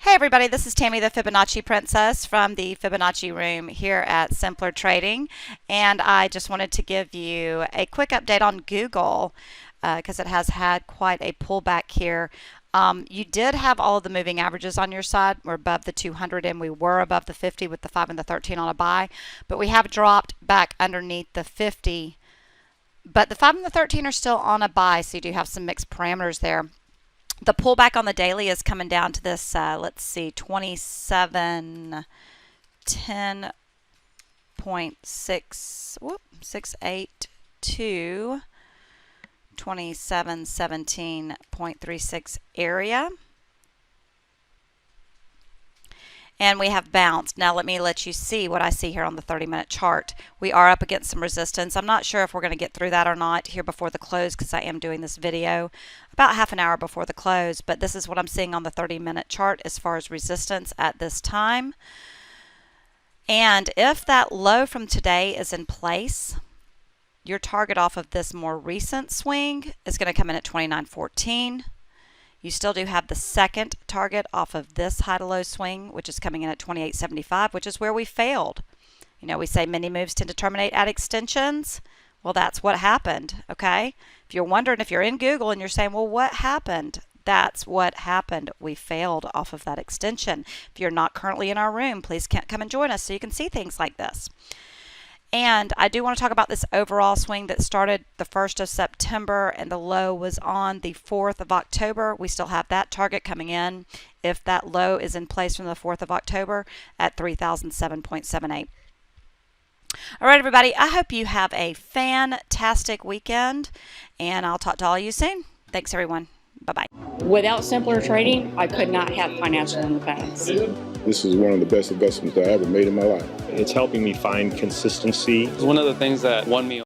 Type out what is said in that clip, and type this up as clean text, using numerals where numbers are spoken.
Hey everybody, this is Tammy the Fibonacci Princess from the Fibonacci room here at Simpler Trading, and I just wanted to give you a quick update on Google because it has had quite a pullback here. You did have all of the moving averages on your side. We're above the 200 and we were above the 50 with the 5 and the 13 on a buy, but we have dropped back underneath the 50. But the 5 and the 13 are still on a buy, so you do have some mixed parameters there. The pullback on the daily is coming down to this, let's see, 2710.6, 2717.36 area. And we have bounced. Now let me let you see what I see here on the 30-minute chart. We are up against some resistance. I'm not sure if we're going to get through that or not here before the close because I am doing this video about half an hour before the close. But this is what I'm seeing on the 30-minute chart as far as resistance at this time. And if that low from today is in place, your target off of this more recent swing is going to come in at 29.14. You still do have the second target off of this high to low swing, which is coming in at 28.75, which is where we failed. You know, we say many moves tend to terminate at extensions. Well, that's what happened, okay? If you're wondering, if you're in Google and you're saying, well, what happened? That's what happened. We failed off of that extension. If you're not currently in our room, please come and join us so you can see things like this. And I do want to talk about this overall swing that started the 1st of September and the low was on the 4th of October. We still have that target coming in if that low is in place from the 4th of October at 3007.78. All right, everybody, I hope you have a fantastic weekend, and I'll talk to all of you soon. Thanks, everyone. Bye-bye. Without Simpler Trading, I could not have financial independence. This is one of the best investments I ever made in my life. It's helping me find consistency. It's one of the things that won me